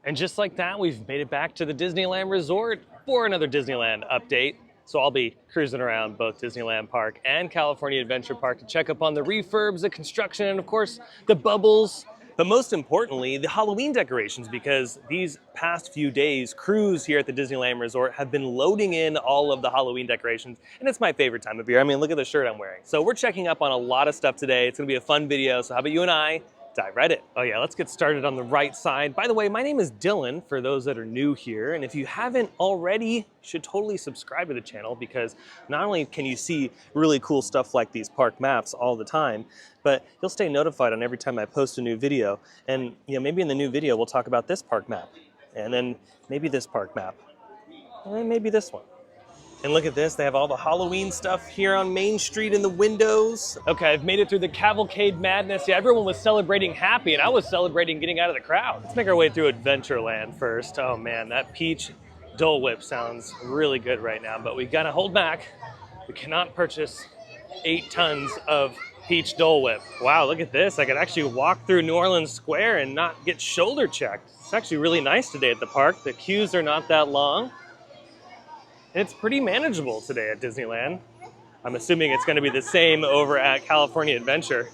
And just like that, we've made it back to the Disneyland Resort for another Disneyland update. So I'll be cruising around both Disneyland Park and California Adventure Park to check up on the refurbs, the construction, and of course, the bubbles. But most importantly, the Halloween decorations, because these past few days, crews here at the Disneyland Resort have been loading in all of the Halloween decorations, and it's my favorite time of year. I mean, look at the shirt I'm wearing. So we're checking up on a lot of stuff today. It's gonna be a fun video, so how about you and I dive right in. Oh yeah, let's get started on the right side. By the way, my name is Dylan, for those that are new here, and if you haven't already, you should totally subscribe to the channel, because not only can you see really cool stuff like these park maps all the time, but you'll stay notified on every time I post a new video. And maybe in the new video we'll talk about this park map, and then maybe this park map, and then maybe this one. And look at this, they have all the Halloween stuff here on Main Street in the windows. Okay, I've made it through the cavalcade madness. Yeah, everyone was celebrating happy, and I was celebrating getting out of the crowd. Let's make our way through Adventureland first. Oh man, that peach Dole Whip sounds really good right now, but we gotta hold back. We cannot purchase 8 tons of peach Dole Whip. Wow, look at this. I could actually walk through New Orleans Square and not get shoulder checked. It's actually really nice today at the park. The queues are not that long. And it's pretty manageable today at Disneyland. I'm assuming it's gonna be the same over at California Adventure.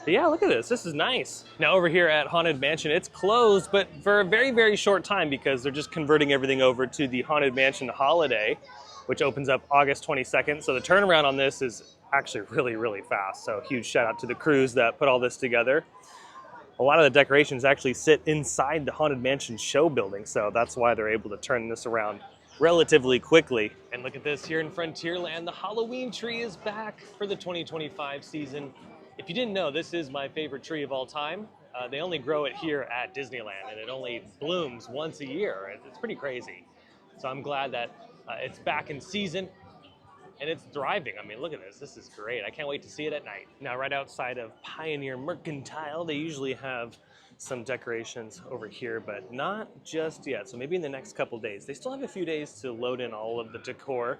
But yeah, look at this, this is nice. Now over here at Haunted Mansion, it's closed, but for a very, very short time, because they're just converting everything over to the Haunted Mansion Holiday, which opens up August 22nd. So the turnaround on this is actually really, really fast. So huge shout out to the crews that put all this together. A lot of the decorations actually sit inside the Haunted Mansion show building, so that's why they're able to turn this around relatively quickly. And look at this here in Frontierland, the Halloween tree is back for the 2025 season. If you didn't know, this is my favorite tree of all time. They only grow it here at Disneyland, and it only blooms once a year. It's pretty crazy. So I'm glad that it's back in season and it's thriving. I mean, look at this, this is great. I can't wait to see it at night. Now, right outside of Pioneer Mercantile, they usually have some decorations over here, but not just yet. So maybe in the next couple days. They still have a few days to load in all of the decor.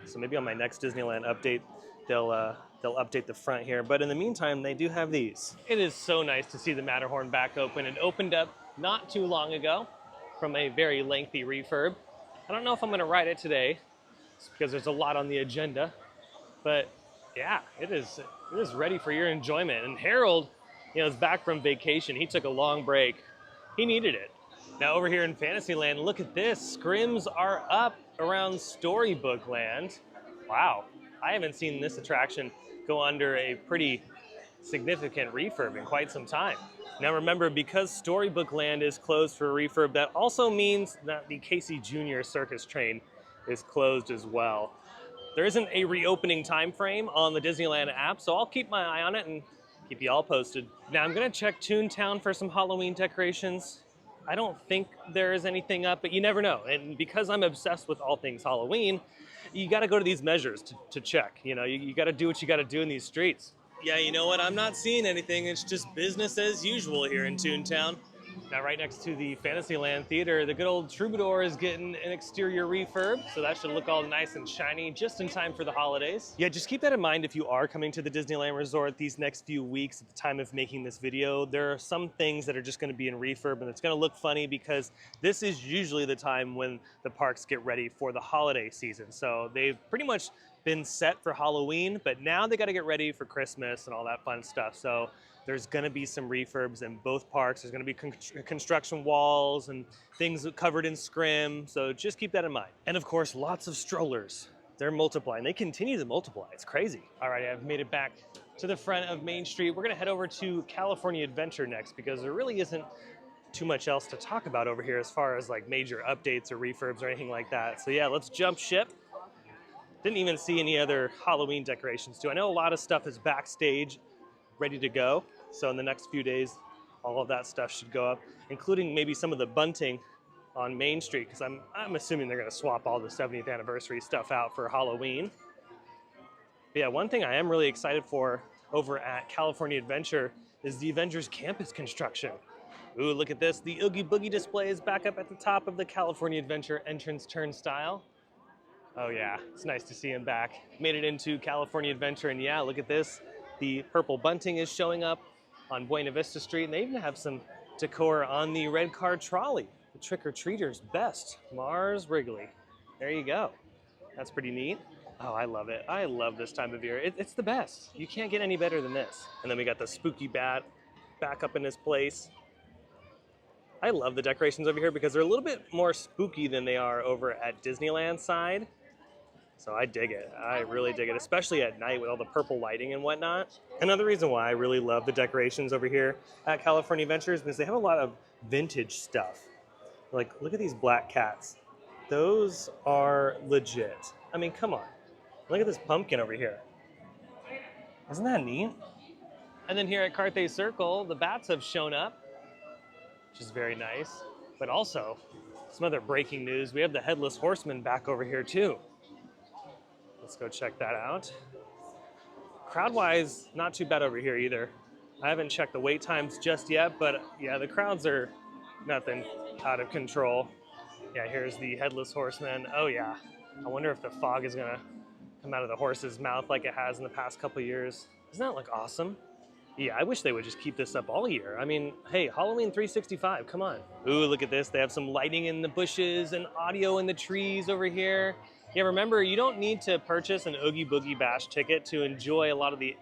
So maybe on my next Disneyland update, they'll update the front here. But in the meantime, they do have these. It is so nice to see the Matterhorn back open. It opened up not too long ago from a very lengthy refurb. I don't know if I'm gonna ride it today, because there's a lot on the agenda, but yeah, it is ready for your enjoyment. And Harold, is back from vacation. He took a long break. He needed it. Now over here in Fantasyland, look at this. Scrims are up around Storybook Land. Wow, I haven't seen this attraction go under a pretty significant refurb in quite some time. Now remember, because Storybook Land is closed for a refurb, that also means that the Casey Jr. Circus Train is closed as well. There isn't a reopening time frame on the Disneyland app, so I'll keep my eye on it and keep you all posted. Now I'm gonna check Toontown for some Halloween decorations. I don't think there is anything up, but you never know. And because I'm obsessed with all things Halloween, you gotta go to these measures to check. You gotta do what you gotta do in these streets. Yeah, you know what? I'm not seeing anything. It's just business as usual here in Toontown. Now right next to the Fantasyland Theater, the good old Troubadour is getting an exterior refurb, so that should look all nice and shiny just in time for the holidays. Yeah, just keep that in mind if you are coming to the Disneyland Resort these next few weeks at the time of making this video. There are some things that are just gonna be in refurb, and it's gonna look funny because this is usually the time when the parks get ready for the holiday season. So they've pretty much been set for Halloween, but now they gotta get ready for Christmas and all that fun stuff. So there's gonna be some refurbs in both parks. There's gonna be construction walls and things covered in scrim, so just keep that in mind. And of course, lots of strollers. They're multiplying, they continue to multiply, it's crazy. All right, I've made it back to the front of Main Street. We're gonna head over to California Adventure next, because there really isn't too much else to talk about over here as far as like major updates or refurbs or anything like that. So yeah, let's jump ship. Didn't even see any other Halloween decorations too. I know a lot of stuff is backstage, ready to go. So in the next few days, all of that stuff should go up, including maybe some of the bunting on Main Street, because I'm assuming they're gonna swap all the 70th anniversary stuff out for Halloween. But yeah, one thing I am really excited for over at California Adventure is the Avengers Campus construction. Ooh, look at this. The Oogie Boogie display is back up at the top of the California Adventure entrance turnstile. Oh yeah, it's nice to see him back. Made it into California Adventure, and yeah, look at this. The purple bunting is showing up on Buena Vista Street, and they even have some decor on the red car trolley. The trick-or-treaters best. Mars Wrigley. There you go. That's pretty neat. Oh, I love it. I love this time of year. It's the best. You can't get any better than this. And then we got the spooky bat back up in his place. I love the decorations over here because they're a little bit more spooky than they are over at Disneyland side. So I dig it. I really dig it, especially at night with all the purple lighting and whatnot. Another reason why I really love the decorations over here at California Adventure is because they have a lot of vintage stuff. Like, look at these black cats. Those are legit. I mean, come on. Look at this pumpkin over here. Isn't that neat? And then here at Carthay Circle, the bats have shown up, which is very nice. But also, some other breaking news. We have the Headless Horseman back over here too. Let's go check that out. Crowd-wise, not too bad over here either. I haven't checked the wait times just yet, but yeah, the crowds are nothing out of control. Yeah, here's the Headless Horseman. Oh yeah, I wonder if the fog is gonna come out of the horse's mouth like it has in the past couple years. Doesn't that look awesome? Yeah, I wish they would just keep this up all year. I mean, hey, Halloween 365, come on. Ooh, look at this. They have some lighting in the bushes and audio in the trees over here. Yeah, remember, you don't need to purchase an Oogie Boogie Bash ticket to enjoy a lot of the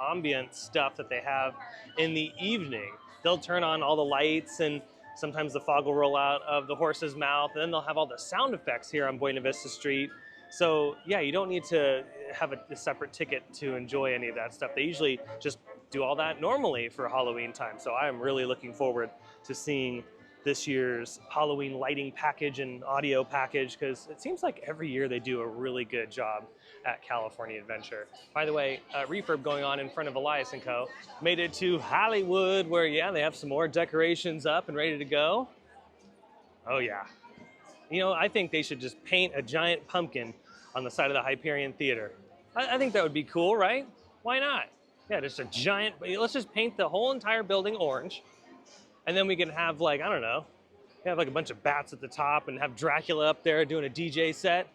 ambient stuff that they have in the evening. They'll turn on all the lights, and sometimes the fog will roll out of the horse's mouth, and then they'll have all the sound effects here on Buena Vista Street. So yeah, you don't need to have a separate ticket to enjoy any of that stuff. They usually just do all that normally for Halloween time. So I am really looking forward to seeing this year's Halloween lighting package and audio package, because it seems like every year they do a really good job at California Adventure. By the way, refurb going on in front of Elias & Co. Made it to Hollywood, where yeah, they have some more decorations up and ready to go. Oh yeah. You know, I think they should just paint a giant pumpkin on the side of the Hyperion Theater. I think that would be cool, right? Why not? Yeah, just a giant, let's just paint the whole entire building orange. And then we can have, like, I don't know, have like a bunch of bats at the top and have Dracula up there doing a DJ set.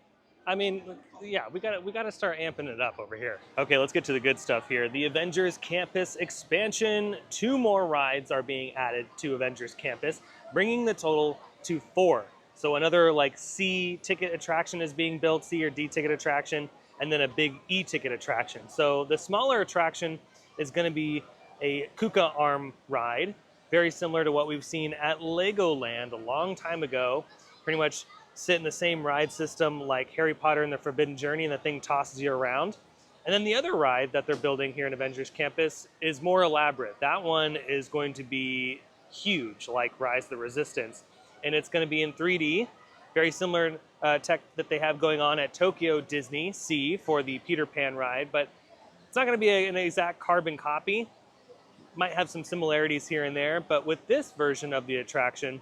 I mean, yeah, we gotta start amping it up over here. Okay, let's get to the good stuff here. The Avengers Campus expansion. 2 more rides are being added to Avengers Campus, bringing the total to 4. So another like C ticket attraction is being built, C or D ticket attraction, and then a big E ticket attraction. So the smaller attraction is gonna be a Kuka arm ride, very similar to what we've seen at Legoland a long time ago. Pretty much sit in the same ride system like Harry Potter and the Forbidden Journey, and the thing tosses you around. And then the other ride that they're building here in Avengers Campus is more elaborate. That one is going to be huge, like Rise of the Resistance. And it's going to be in 3D, very similar tech that they have going on at Tokyo Disney Sea for the Peter Pan ride, but it's not going to be an exact carbon copy. Might have some similarities here and there, but with this version of the attraction,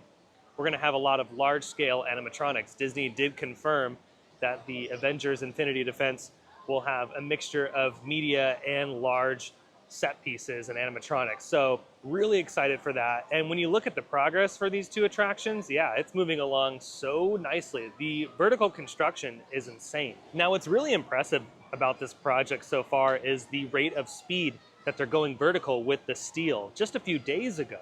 we're going to have a lot of large-scale animatronics. Disney did confirm that the Avengers Infinity Defense will have a mixture of media and large set pieces and animatronics. So really excited for that. And when you look at the progress for these 2 attractions, yeah, it's moving along so nicely. The vertical construction is insane. Now, what's really impressive about this project so far is the rate of speed that they're going vertical with the steel. Just a few days ago,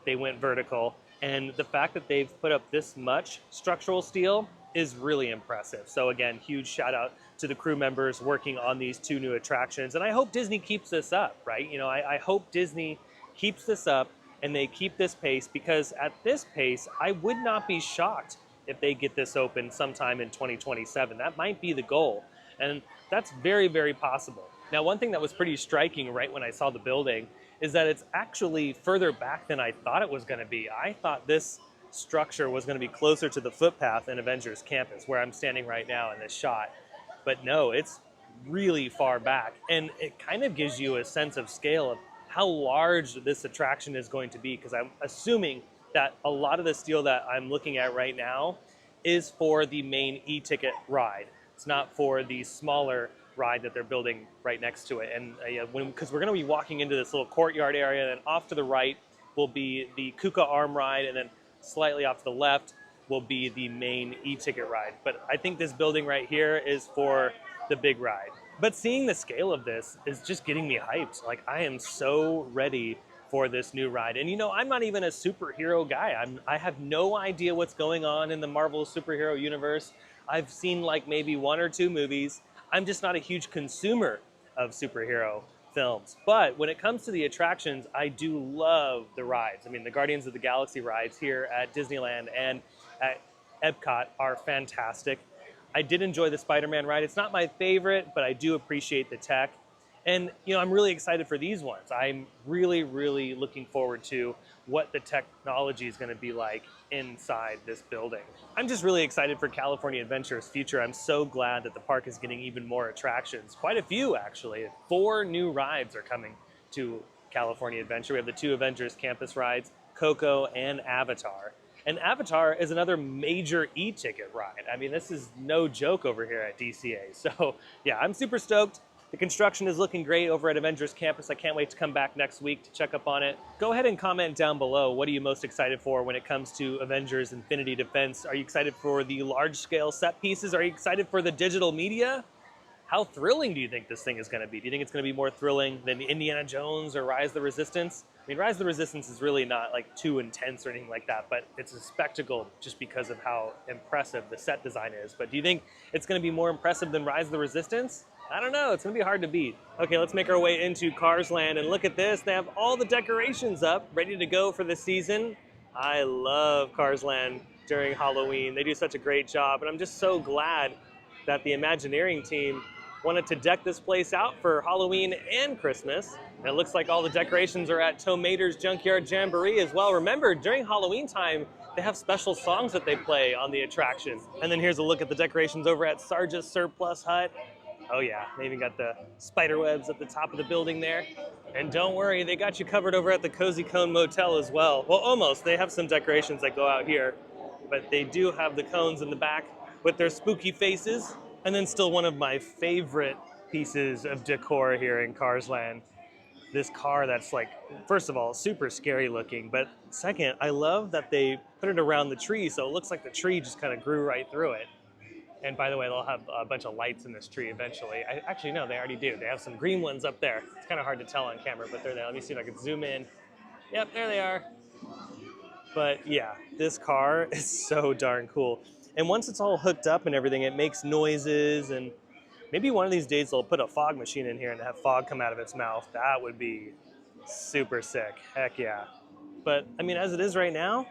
they went vertical, and the fact that they've put up this much structural steel is really impressive. So again, huge shout out to the crew members working on these 2 new attractions. And I hope Disney keeps this up, right? You know, I hope Disney keeps this up and they keep this pace, because at this pace, I would not be shocked if they get this open sometime in 2027. That might be the goal. And that's very, very possible. Now, one thing that was pretty striking right when I saw the building is that it's actually further back than I thought it was going to be. I thought this structure was going to be closer to the footpath in Avengers Campus, where I'm standing right now in this shot. But no, it's really far back. And it kind of gives you a sense of scale of how large this attraction is going to be, because I'm assuming that a lot of the steel that I'm looking at right now is for the main e-ticket ride. It's not for the smaller ride that they're building right next to it. And because we're going to be walking into this little courtyard area, and then off to the right will be the Kuka arm ride, and then slightly off to the left will be the main e-ticket ride. But I think this building right here is for the big ride. But seeing the scale of this is just getting me hyped. Like, I am so ready for this new ride. And you know, I'm not even a superhero guy. I have no idea what's going on in the Marvel superhero universe. I've seen like maybe 1 or 2 movies. I'm just not a huge consumer of superhero films. But when it comes to the attractions, I do love the rides. I mean, the Guardians of the Galaxy rides here at Disneyland and at Epcot are fantastic. I did enjoy the Spider-Man ride. It's not my favorite, but I do appreciate the tech. And you know, I'm really excited for these ones. I'm really, really looking forward to what the technology is going to be like inside this building. I'm just really excited for California Adventure's future. I'm so glad that the park is getting even more attractions. Quite a few, actually. 4 new rides are coming to California Adventure. We have the 2 Avengers Campus rides, Coco and Avatar. And Avatar is another major e-ticket ride. I mean, this is no joke over here at DCA. So yeah, I'm super stoked. The construction is looking great over at Avengers Campus. I can't wait to come back next week to check up on it. Go ahead and comment down below. What are you most excited for when it comes to Avengers Infinity Defense? Are you excited for the large-scale set pieces? Are you excited for the digital media? How thrilling do you think this thing is going to be? Do you think it's going to be more thrilling than Indiana Jones or Rise of the Resistance? I mean, Rise of the Resistance is really not like too intense or anything like that, but it's a spectacle just because of how impressive the set design is. But do you think it's going to be more impressive than Rise of the Resistance? I don't know, it's gonna be hard to beat. Okay, let's make our way into Cars Land, and look at this. They have all the decorations up, ready to go for the season. I love Cars Land during Halloween. They do such a great job, and I'm just so glad that the Imagineering team wanted to deck this place out for Halloween and Christmas. And it looks like all the decorations are at Tomater's Junkyard Jamboree as well. Remember, during Halloween time, they have special songs that they play on the attraction. And then here's a look at the decorations over at Sarge's Surplus Hut. Oh yeah, they even got the spider webs at the top of the building there. And don't worry, they got you covered over at the Cozy Cone Motel as well. Well, almost. They have some decorations that go out here, but they do have the cones in the back with their spooky faces. And then still one of my favorite pieces of decor here in Cars Land. This car that's like, first of all, super scary looking, but second, I love that they put it around the tree, so it looks like the tree just kind of grew right through it. And by the way, they'll have a bunch of lights in this tree eventually. Actually, no, they already do. They have some green ones up there. It's kind of hard to tell on camera, but they're there. Let me see if I can zoom in. Yep, there they are. But yeah, this car is so darn cool. And once it's all hooked up and everything, it makes noises, and maybe one of these days they'll put a fog machine in here and have fog come out of its mouth. That would be super sick. Heck yeah. But I mean, as it is right now,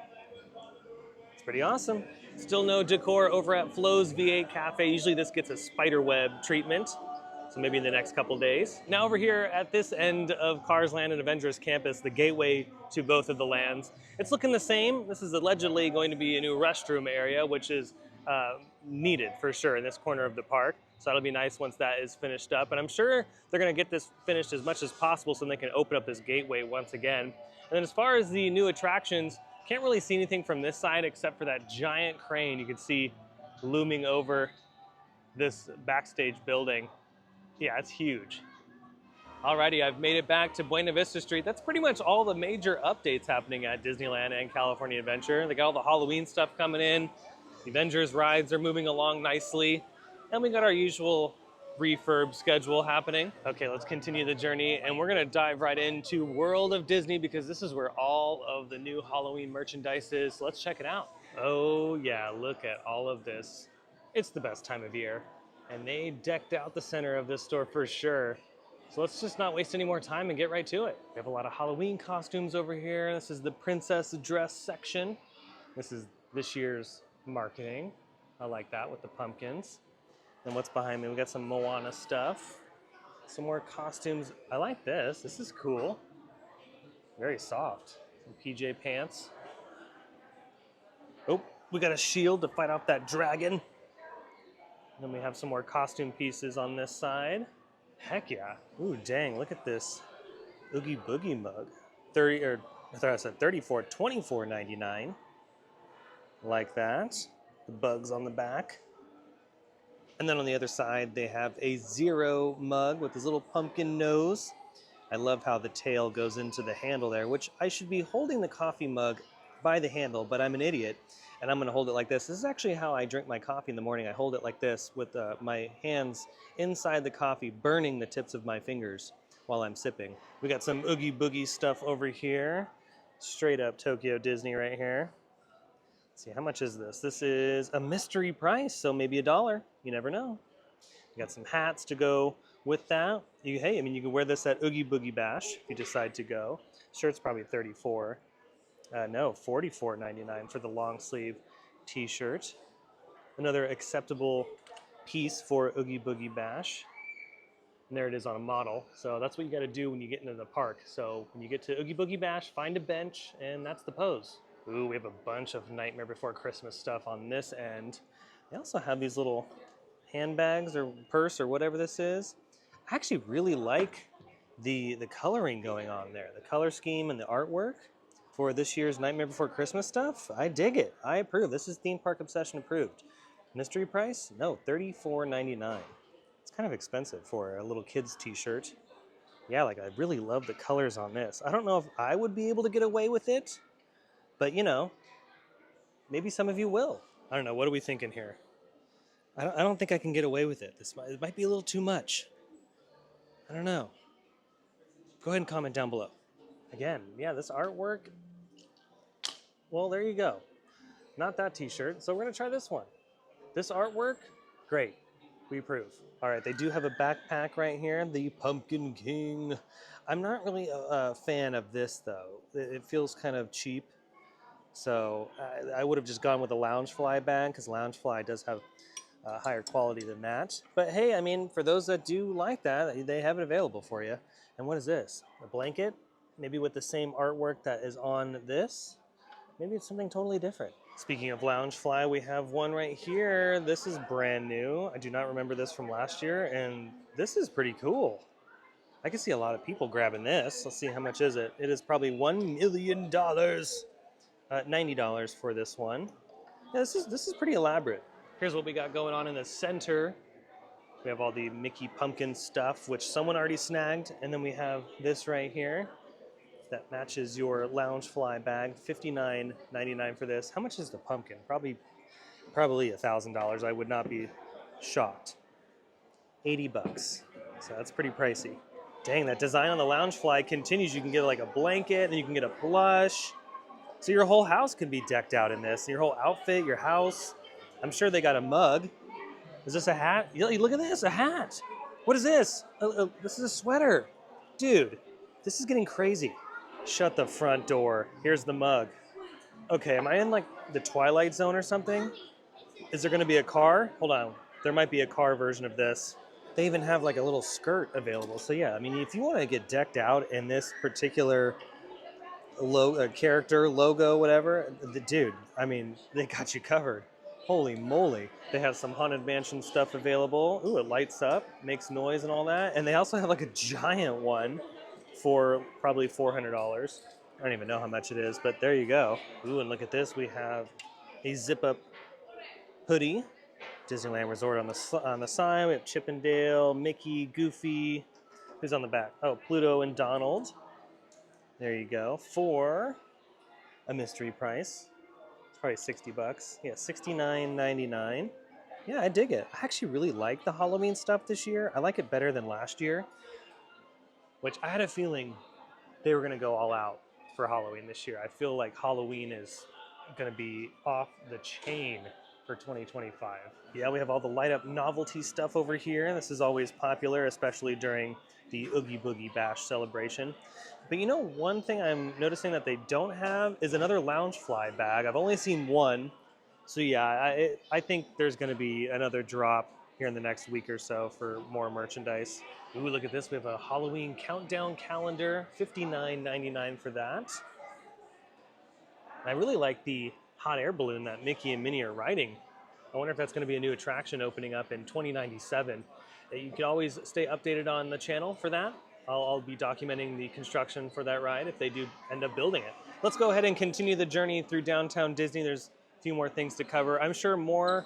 it's pretty awesome. Still no decor over at Flo's V8 Cafe. Usually this gets a spider web treatment, so maybe in the next couple days. Now over here at this end of Cars Land and Avengers Campus, the gateway to both of the lands, it's looking the same. This is allegedly going to be a new restroom area, which is needed for sure in this corner of the park. So that'll be nice once that is finished up. And I'm sure they're gonna get this finished as much as possible so they can open up this gateway once again. And then as far as the new attractions, can't really see anything from this side except for that giant crane you can see looming over this backstage building. Yeah, it's huge. Alrighty, I've made it back to Buena Vista Street. That's pretty much all the major updates happening at Disneyland and California Adventure. They got all the Halloween stuff coming in. The Avengers rides are moving along nicely. And we got our usual refurb schedule happening. Okay, let's continue the journey, and we're gonna dive right into World of Disney because this is where all of the new Halloween merchandise is. So let's check it out. Oh yeah, look at all of this. It's the best time of year, and they decked out the center of this store for sure. So let's just not waste any more time and get right to it. We have a lot of Halloween costumes over here. This is the princess dress section. This is this year's marketing. I like that with the pumpkins. And what's behind me? We got some Moana stuff. Some more costumes. I like this. This is cool. Very soft. Some PJ pants. Oh, we got a shield to fight off that dragon. Then we have some more costume pieces on this side. Heck yeah. Ooh, dang, look at this Oogie Boogie mug. I said 34, $24.99. Like that. The bugs on the back. And then on the other side, they have a Zero mug with his little pumpkin nose. I love how the tail goes into the handle there, which I should be holding the coffee mug by the handle, but I'm an idiot, and I'm gonna hold it like this. This is actually how I drink my coffee in the morning. I hold it like this with my hands inside the coffee, burning the tips of my fingers. while I'm sipping. We got some Oogie Boogie stuff over here. Straight up Tokyo Disney right here. Let's see, how much is this? This is a mystery price, so maybe $1. You never know. You got some hats to go with that. Hey, I mean, you can wear this at Oogie Boogie Bash if you decide to go. Shirt's probably $34. No, $44.99 for the long sleeve t-shirt. Another acceptable piece for Oogie Boogie Bash. And there it is on a model. So that's what you got to do when you get into the park. So when you get to Oogie Boogie Bash, find a bench, and that's the pose. Ooh, we have a bunch of Nightmare Before Christmas stuff on this end. They also have these little handbags or purse or whatever this is. I actually really like the coloring going on there. The color scheme and the artwork for this year's Nightmare Before Christmas stuff. I dig it. I approve. This is Theme Park Obsession approved. Mystery price? No, $34.99. It's kind of expensive for a little kid's t-shirt. Yeah, like I really love the colors on this. I don't know if I would be able to get away with it, but you know, maybe some of you will. I don't know, what are we thinking here? I don't think I can get away with it. It might be a little too much. I don't know. Go ahead and comment down below. Again, yeah, this artwork, well, there you go. Not that t-shirt, so we're gonna try this one. This artwork, great. We approve. All right, they do have a backpack right here, the Pumpkin King. I'm not really a fan of this though. It feels kind of cheap. So I would have just gone with a Loungefly bag because Loungefly does have higher quality than that. But hey, I mean, for those that do like that, they have it available for you. And what is this? A blanket? Maybe with the same artwork that is on this? Maybe it's something totally different. Speaking of Loungefly, we have one right here. This is brand new. I do not remember this from last year, and this is pretty cool. I can see a lot of people grabbing this. Let's see, how much is it? It is probably $1 million. $90 for this one. Yeah, this is pretty elaborate. Here's what we got going on in the center. We have all the Mickey pumpkin stuff, which someone already snagged, and then we have this right here that matches your Loungefly bag. $59.99 for this. How much is the pumpkin? Probably $1,000. I would not be shocked. 80 bucks. So that's pretty pricey. Dang, that design on the Loungefly continues. You can get like a blanket, and you can get a plush. So your whole house can be decked out in this. Your whole outfit, your house. I'm sure they got a mug. Is this a hat? Look at this, a hat. What is this? This is a sweater. Dude, this is getting crazy. Shut the front door. Here's the mug. Okay, am I in like the Twilight Zone or something? Is there gonna be a car? Hold on, there might be a car version of this. They even have like a little skirt available. So yeah, I mean, if you wanna get decked out in this particular character, logo, whatever, dude, I mean, they got you covered. Holy moly. They have some Haunted Mansion stuff available. Ooh, it lights up, makes noise and all that. And they also have like a giant one for probably $400. I don't even know how much it is, but there you go. Ooh, and look at this. We have a zip-up hoodie. Disneyland Resort on the side. We have Chippendale, Mickey, Goofy. Who's on the back? Oh, Pluto and Donald. There you go. For a mystery price. It's probably 60 bucks. Yeah, $69.99. Yeah, I dig it. I actually really like the Halloween stuff this year. I like it better than last year, which I had a feeling they were going to go all out for Halloween this year. I feel like Halloween is going to be off the chain for 2025. Yeah, we have all the light up novelty stuff over here. This is always popular, especially during the Oogie Boogie Bash celebration. But you know, one thing I'm noticing that they don't have is another Loungefly bag. I've only seen one. So yeah, I think there's going to be another drop here in the next week or so for more merchandise. Ooh, look at this. We have a Halloween countdown calendar, $59.99 for that. I really like the hot air balloon that Mickey and Minnie are riding. I wonder if that's going to be a new attraction opening up in 2097. You can always stay updated on the channel for that. I'll be documenting the construction for that ride if they do end up building it. Let's go ahead and continue the journey through downtown Disney. There's a few more things to cover. I'm sure more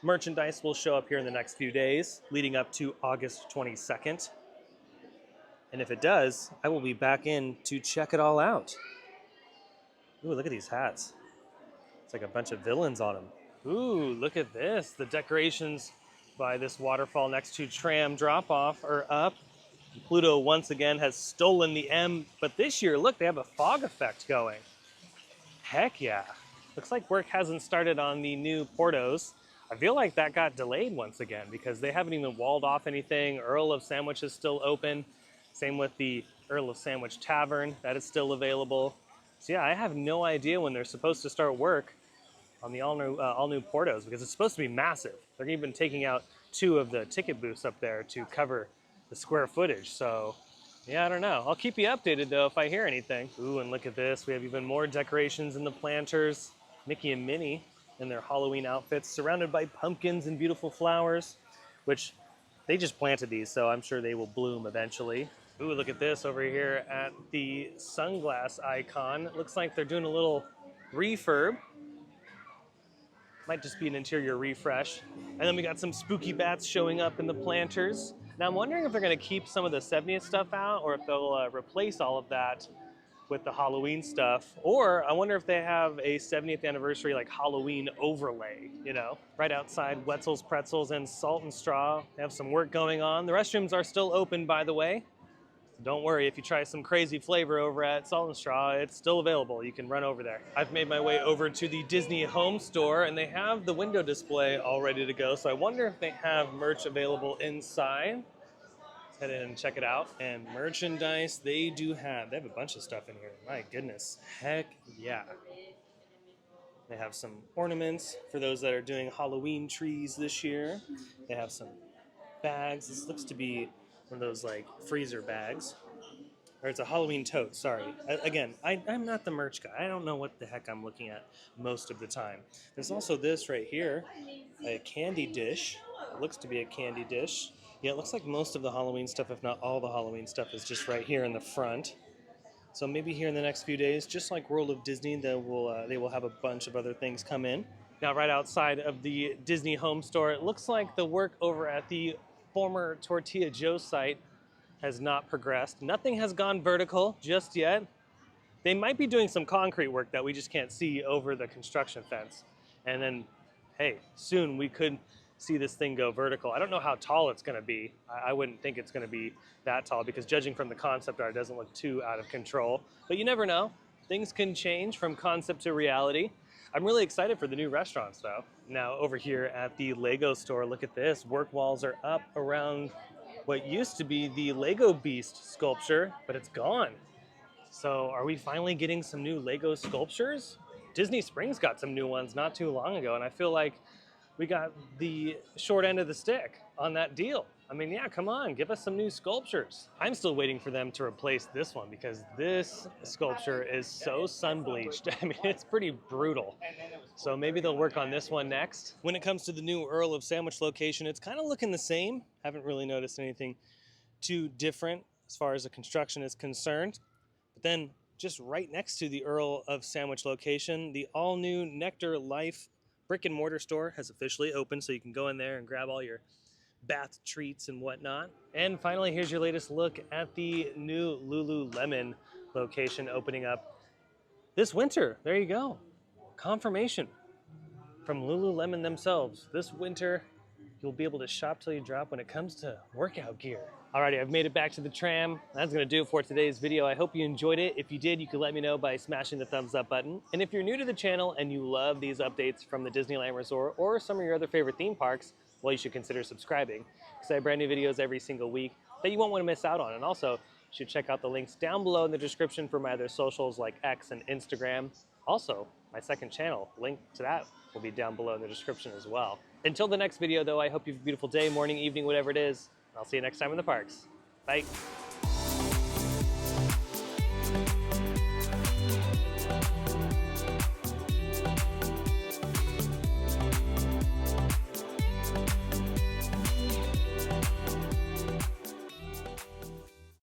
merchandise will show up here in the next few days leading up to August 22nd. And if it does, I will be back in to check it all out. Ooh, look at these hats. It's like a bunch of villains on them. Ooh, look at this. The decorations by this waterfall next to Tram Drop-Off are up. Pluto once again has stolen the M, but this year, look, they have a fog effect going. Heck yeah. Looks like work hasn't started on the new Portos. I feel like that got delayed once again because they haven't even walled off anything. Earl of Sandwich is still open. Same with the Earl of Sandwich Tavern, that is still available. So yeah, I have no idea when they're supposed to start work on the all new Portos because it's supposed to be massive. They're even taking out 2 of the ticket booths up there to cover the square footage. So yeah, I don't know. I'll keep you updated though if I hear anything. Ooh, and look at this. We have even more decorations in the planters. Mickey and Minnie in their Halloween outfits, surrounded by pumpkins and beautiful flowers, which they just planted these, so I'm sure they will bloom eventually. Ooh, look at this over here at the sunglass icon. It looks like they're doing a little refurb. Might just be an interior refresh. And then we got some spooky bats showing up in the planters. Now I'm wondering if they're gonna keep some of the 70th stuff out or if they'll replace all of that with the Halloween stuff. Or I wonder if they have a 70th anniversary like Halloween overlay, you know? Right outside Wetzel's Pretzels and Salt and Straw. They have some work going on. The restrooms are still open, by the way. Don't worry, if you try some crazy flavor over at Salt and Straw, it's still available. You can run over there. I've made my way over to the Disney Home Store, and they have the window display all ready to go. So I wonder if they have merch available inside. Let's head in and check it out. And merchandise, they do have. They have a bunch of stuff in here. My goodness. Heck yeah. They have some ornaments for those that are doing Halloween trees this year. They have some bags. This looks to be one of those like freezer bags. Or it's a Halloween tote, sorry. Again, I'm not the merch guy. I don't know what the heck I'm looking at most of the time. There's also this right here, a candy dish. It looks to be a candy dish. Yeah, it looks like most of the Halloween stuff, if not all the Halloween stuff, is just right here in the front. So maybe here in the next few days, just like World of Disney, they will have a bunch of other things come in. Now, right outside of the Disney Home Store, it looks like the work over at the former Tortilla Joe site has not progressed. Nothing has gone vertical just yet. They might be doing some concrete work that we just can't see over the construction fence. And then, hey, soon we could see this thing go vertical. I don't know how tall it's gonna be. I wouldn't think it's gonna be that tall because judging from the concept art, it doesn't look too out of control. But you never know. Things can change from concept to reality. I'm really excited for the new restaurants though. Now over here at the Lego store, look at this. Work walls are up around what used to be the Lego Beast sculpture, but it's gone. So are we finally getting some new Lego sculptures? Disney Springs got some new ones not too long ago, and I feel like we got the short end of the stick on that deal. I mean, yeah, come on, give us some new sculptures. I'm still waiting for them to replace this one because this sculpture is so sun-bleached. I mean, it's pretty brutal. So maybe they'll work on this one next. When it comes to the new Earl of Sandwich location, it's kind of looking the same. Haven't really noticed anything too different as far as the construction is concerned. But then just right next to the Earl of Sandwich location, the all-new Nectar Life brick and mortar store has officially opened, so you can go in there and grab all your bath treats and whatnot. And finally, here's your latest look at the new Lululemon location opening up this winter. There you go. Confirmation from Lululemon themselves. This winter, you'll be able to shop till you drop when it comes to workout gear. Alrighty, I've made it back to the tram. That's gonna do it for today's video. I hope you enjoyed it. If you did, you can let me know by smashing the thumbs up button. And if you're new to the channel and you love these updates from the Disneyland Resort or some of your other favorite theme parks, well, you should consider subscribing because I have brand new videos every single week that you won't want to miss out on. And also, you should check out the links down below in the description for my other socials like X and Instagram. Also, my second channel, link to that will be down below in the description as well. Until the next video, though, I hope you have a beautiful day, morning, evening, whatever it is. I'll see you next time in the parks. Bye.